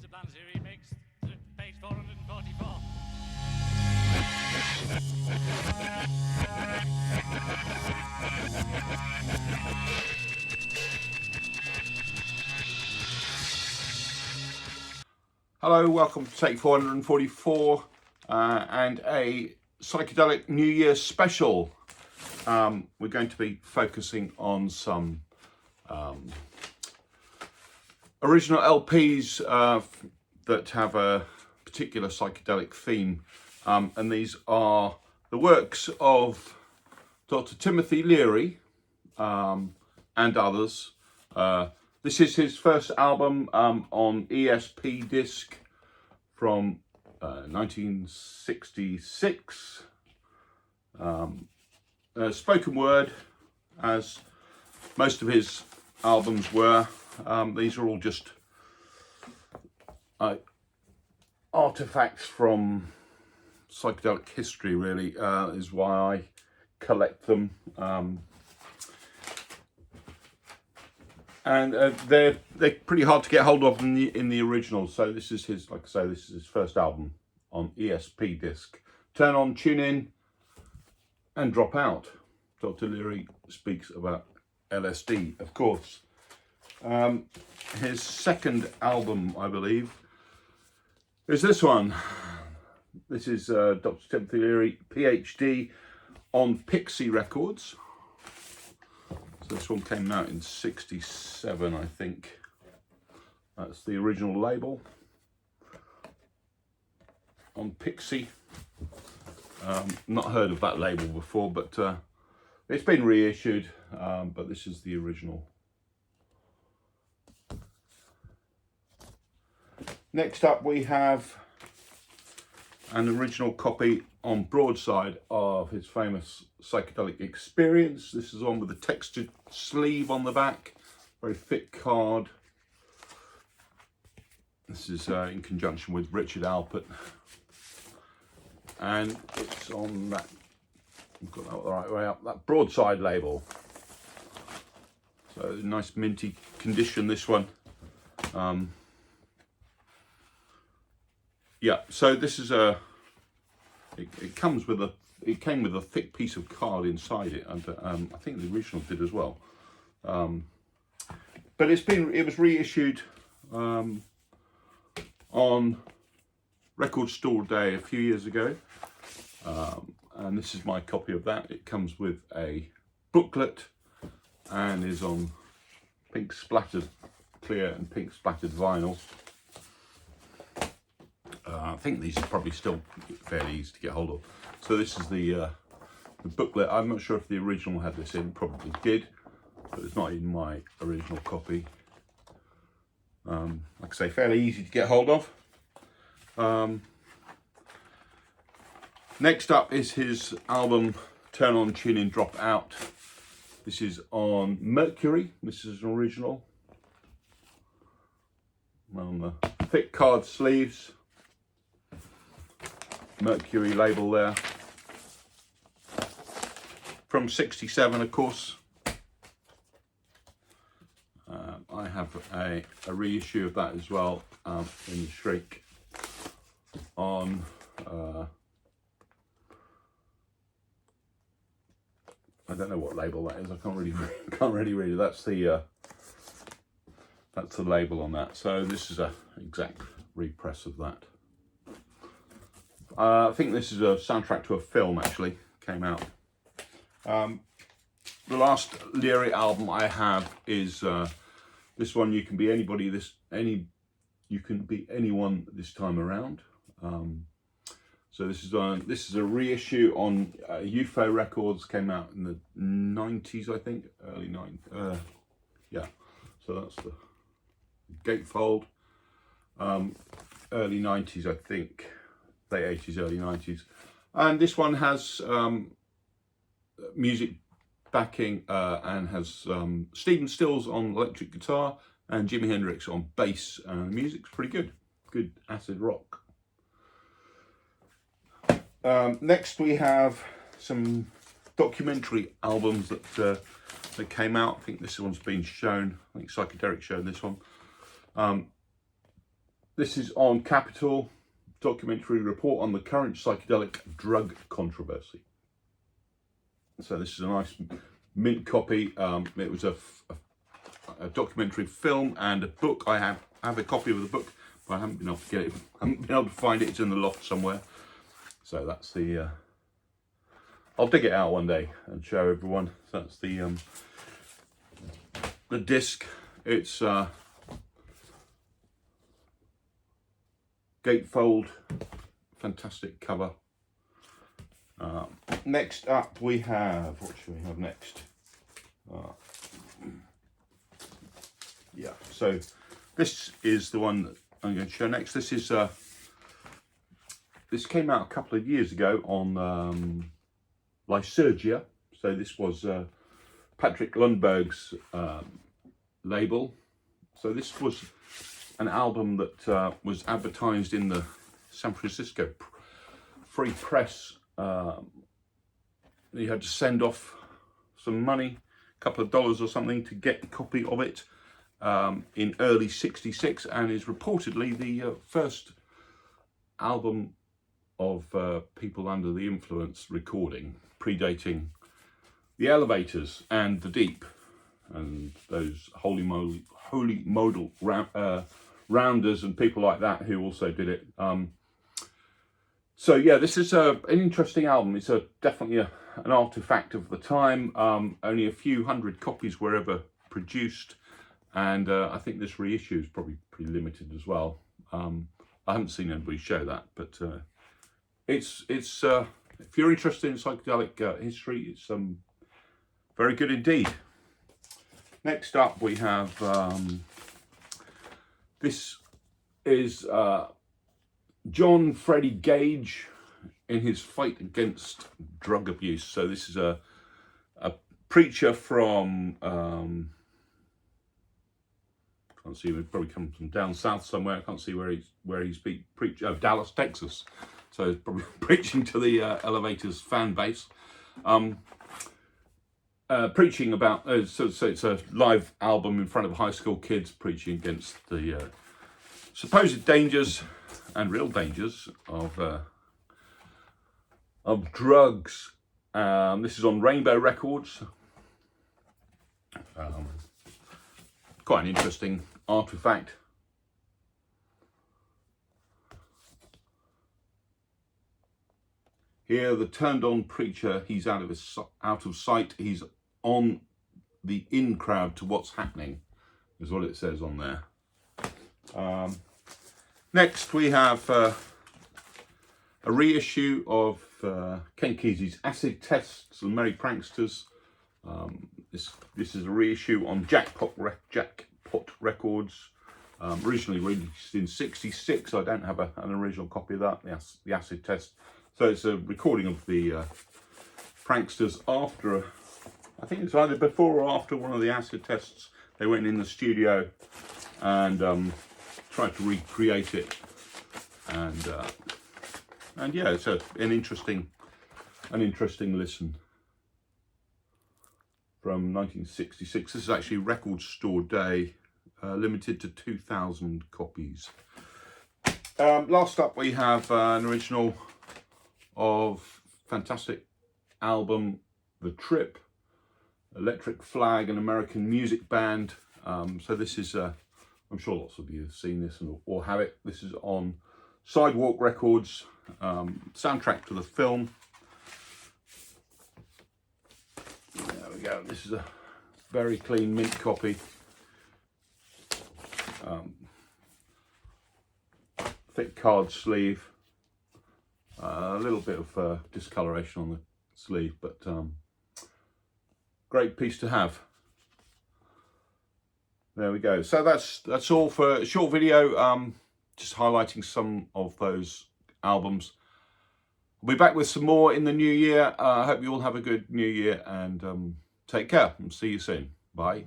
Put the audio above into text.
Interplanetary Remix, page 444. Hello, welcome to Take 444 and a Psychedelic New Year special. We're going to be focusing on some original LPs that have a particular psychedelic theme, and these are the works of Dr. Timothy Leary and others. This is his first album on ESP disc from 1966. Spoken word, as most of his albums were. These are all just artifacts from psychedelic history, really, is why I collect them. And they're pretty hard to get hold of in the original. So this is his, like I say, this is his first album on ESP disc. Turn on, tune in, and drop out. Dr. Leary speaks about LSD, of course. His second album, I believe, is this one. This is Dr. Timothy Leary, PhD, on Pixie Records. So this one came out in '67, I think. That's the original label on Pixie. Not heard of that label before, but it's been reissued, but this is the original. Next up we have an original copy on broadside of his famous Psychedelic Experience. This is on with a textured sleeve on the back, very thick card. This is in conjunction with Richard Alpert, and it's on that, I've got that the right way up, that broadside label. So nice minty condition, this one. Yeah, so this is a, it came with a thick piece of card inside it, and I think the original did as well. But it was reissued on Record Store Day a few years ago, and this is my copy of that. It comes with a booklet and is on pink splattered, clear and pink splattered vinyl. I think these are probably still fairly easy to get hold of. So this is the booklet. I'm not sure if the original had this in, probably did, but it's not in my original copy. Like I say, fairly easy to get hold of. Next up is his album Turn On, Tune In, Drop Out. This is on Mercury. This is an original. On the thick card sleeves. Mercury label there. From '67, of course. I have a reissue of that as well, in the shrink on I don't know what label that is. I can't really read it. That's the label on that. So this is a exact repress of that. I think this is a soundtrack to a film, actually, came out. The last Leary album I have is this one. You can be anybody. You can be anyone this time around. So this is a reissue on UFO Records. Came out in the '90s, I think, early '90s. Yeah. So that's the gatefold. Early '90s, I think. Late '80s, early '90s, and this one has music backing and has Stephen Stills on electric guitar and Jimi Hendrix on bass. The music's pretty good acid rock. Next we have some documentary albums that came out. I think this one's been shown. I think Psychedelic showed this one. This is on Capital, documentary report on the current psychedelic drug controversy. So this is a nice mint copy. It was a documentary film and a book. I have a copy of the book, but I haven't been able to get it. I haven't been able to find it. It's in the loft somewhere. So that's the. I'll dig it out one day and show everyone. So that's the disc. It's gatefold, fantastic cover. Next up we have, what should we have next? Yeah, so this is the one that I'm going to show next. This is this came out a couple of years ago on Lysergia. So this was Patrick Lundberg's label. So this was an album that was advertised in the San Francisco Free Press. You had to send off some money, a couple of dollars or something, to get a copy of it in early '66, and is reportedly the first album of people under the influence recording, predating the Elevators and the Deep and those holy modal rounders and people like that who also did it. So yeah, this is an interesting album. It's definitely an artifact of the time. Only a few hundred copies were ever produced, and I think this reissue is probably pretty limited as well. I haven't seen anybody show that, but it's if you're interested in psychedelic history, it's very good indeed. Next up we have this is John Freddy Gage in his fight against drug abuse. So this is a preacher from can't see, he'd probably come from down south somewhere. I can't see where he's preached. Oh, Dallas, Texas. So he's probably preaching to the Elevators fan base. Preaching about so it's a live album in front of high school kids, preaching against the supposed dangers and real dangers of drugs. This is on Rainbow Records. Quite an interesting artifact. Here, the turned-on preacher, he's out of sight. He's on the in crowd to what's happening, is what it says on there. Next, we have a reissue of Ken Kesey's Acid Tests and Merry Pranksters. This is a reissue on Jackpot Records. Originally released in '66. I don't have an original copy of that, the Acid Test. So it's a recording of the Pranksters after, I think it's either before or after one of the Acid Tests. They went in the studio and tried to recreate it. And yeah, it's an interesting listen from 1966. This is actually Record Store Day, limited to 2,000 copies. Last up, we have an original of fantastic album, The Trip, Electric Flag, an American music band. So this is, I'm sure lots of you have seen this or have it. This is on Sidewalk Records, soundtrack to the film. There we go. This is a very clean mint copy. Thick card sleeve. A little bit of discoloration on the sleeve, but great piece to have. There we go. So that's all for a short video, just highlighting some of those albums. I'll be back with some more in the new year. I hope you all have a good new year, and take care and see you soon. Bye.